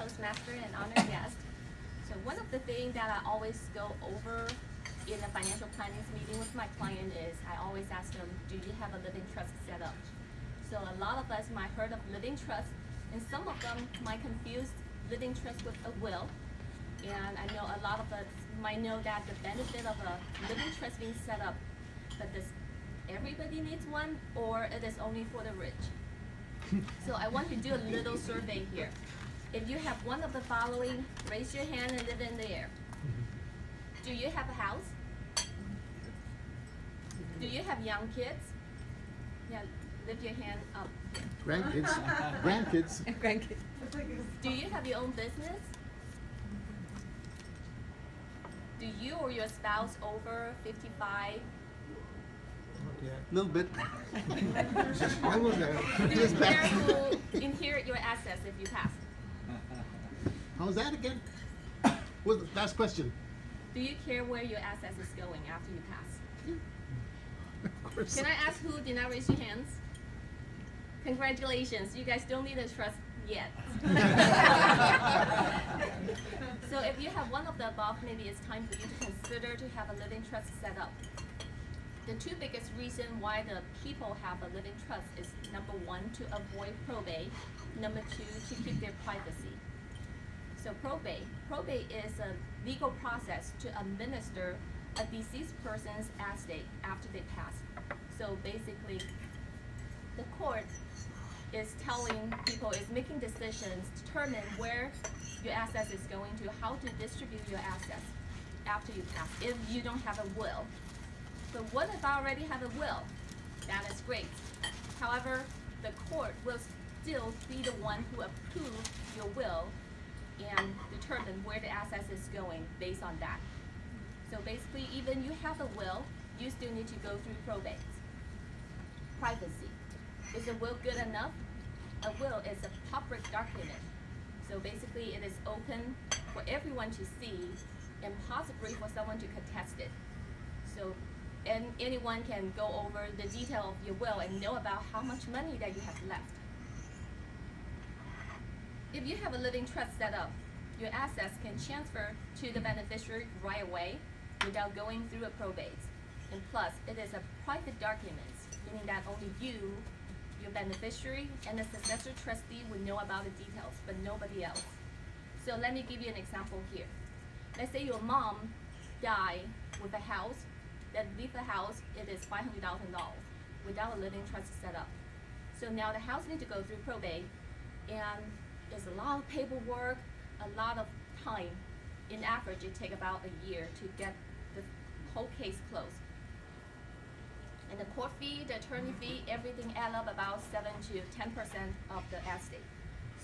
Toastmaster and honored guest. So one of the things that I always go over in a financial planning meeting with my client is I always ask them, do you have a living trust set up? So a lot of us might heard of living trust, and some of them might confuse living trust with a will. And I know a lot of us might know that the benefit of a living trust being set up, but does everybody needs one, or it is only for the rich? So I want to do a little survey here. If you have one of the following, raise your hand and live in the air. Do you have a house? Do you have young kids? Yeah, lift your hand up. Grandkids. Grandkids. Grandkids. Do you have your own business? Do you or your spouse over 55? Little bit. Almost there. Do you care who inherit your assets if you pass? How's that again? What's the last question? Do you care where your assets is going after you pass? Of course. Can I ask who did not raise your hands? Congratulations, you guys don't need a trust yet. So if you have one of the above, maybe it's time for you to consider to have a living trust set up. The two biggest reasons why the people have a living trust is number one, to avoid probate, number two, to keep their privacy. So probate is a legal process to administer a deceased person's estate after they pass. So basically, the court is telling people, is making decisions to determine where your assets is going to, how to distribute your assets after you pass, if you don't have a will. But what if I already have a will? That is great. However, the court will still be the one who approves your will and determine where the assets is going based on that. So basically, even you have a will, you still need to go through probate. Privacy. Is a will good enough? A will is a public document. So basically, it is open for everyone to see and possibly for someone to contest it. So and anyone can go over the detail of your will and know about how much money that you have left. If you have a living trust set up, your assets can transfer to the beneficiary right away without going through a probate. And plus, it is a private document, meaning that only you, your beneficiary, and the successor trustee would know about the details, but nobody else. So let me give you an example here. Let's say your mom died with a house, that leave the house, it is $500,000 without a living trust set up. So now the house needs to go through probate, and there's a lot of paperwork, a lot of time. In average, it takes about a year to get the whole case closed. And the court fee, the attorney fee, everything add up about 7 to 10% of the estate.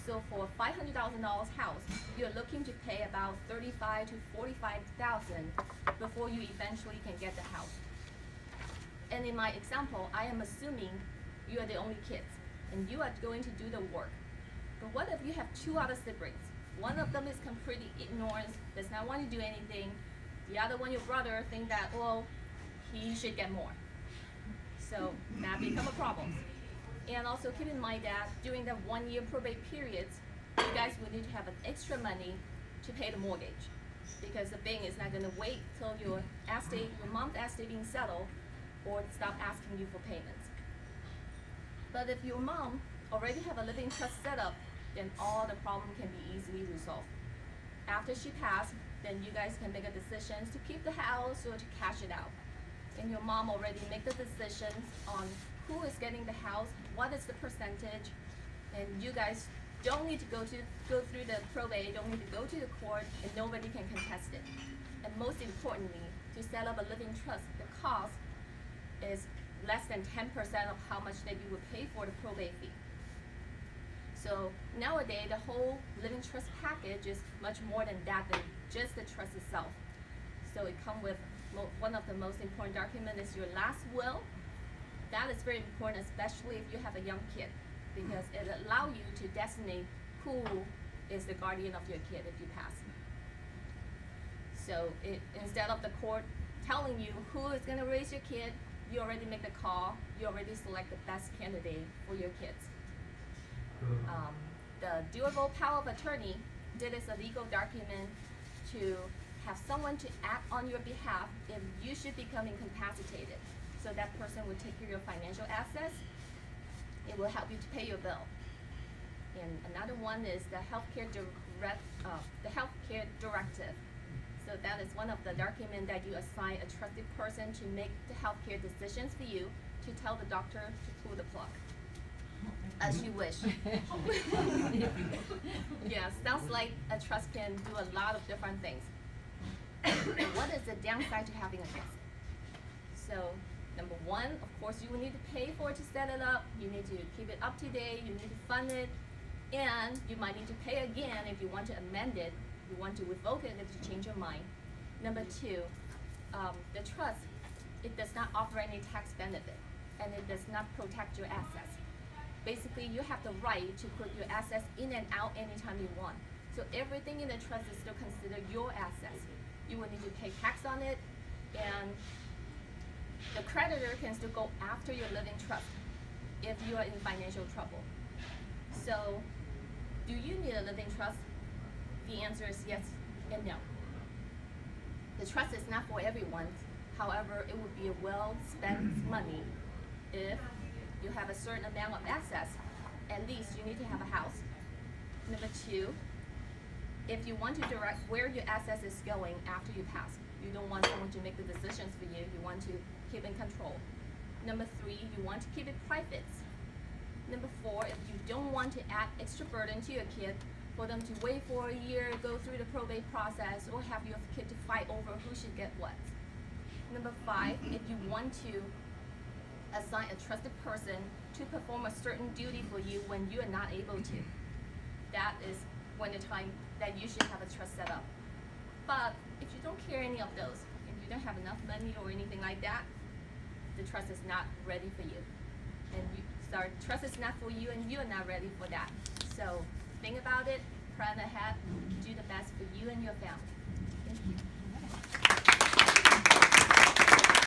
So for $500,000 house, you're looking to pay about $35,000 to $45,000 before you eventually can get the house. And in my example, I am assuming you are the only kids, and you are going to do the work. But what if you have two other siblings? One of them is completely ignorant, does not want to do anything. The other one, your brother, think that, well, he should get more. So that become a problem. And also keep in mind that during the 1 year probate period, you guys will need to have an extra money to pay the mortgage, because the bank is not going to wait till your estate, your mom's estate being settled, or stop asking you for payments. But if your mom already have a living trust set up, then all the problem can be easily resolved. After she passed, then you guys can make a decision to keep the house or to cash it out. And your mom already make the decisions on who is getting the house, what is the percentage, and you guys don't need to go through the probate, don't need to go to the court, and nobody can contest it. And most importantly, to set up a living trust, the cost is less than 10% of how much that you would pay for the probate fee. So nowadays, the whole living trust package is much more than that, than just the trust itself. So it comes with one of the most important documents is your last will. That is very important, especially if you have a young kid, because it allows you to designate who is the guardian of your kid if you pass. So instead of the court telling you who is going to raise your kid, you already make the call, you already select the best candidate for your kids. The durable power of attorney This is a legal document to have someone to act on your behalf if you should become incapacitated. So that person will take care of your financial assets. It will help you to pay your bill. And another one is the healthcare directive. So that is one of the documents that you assign a trusted person to make the healthcare decisions for you, to tell the doctor to pull the plug, as you wish. Yeah, sounds like a trust can do a lot of different things. And what is the downside to having a trust? So, number one, of course, you will need to pay for it to set it up. You need to keep it up to date. You need to fund it. And you might need to pay again if you want to amend it. You want to revoke it if you change your mind. Number two, the trust, it does not offer any tax benefit, and it does not protect your assets. Basically, you have the right to put your assets in and out anytime you want. So everything in the trust is still considered your assets. You will need to pay tax on it, and the creditor can still go after your living trust if you are in financial trouble. So, do you need a living trust? The answer is yes and no. The trust is not for everyone. However, it would be a well-spent money if you have a certain amount of assets. At least you need to have a house. Number two, if you want to direct where your assets is going after you pass, you don't want someone to make the decisions for you. You want to keep in control. Number three, you want to keep it private. Number four, if you don't want to add extra burden to your kid, for them to wait for a year, go through the probate process, or have your kid to fight over who should get what. Number five, if you want to assign a trusted person to perform a certain duty for you when you are not able to. That is when the time that you should have a trust set up. But if you don't care any of those, if you don't have enough money or anything like that, the trust is not ready for you. And trust is not for you, and you are not ready for that. So think about it, plan ahead, do the best for you and your family. Thank you.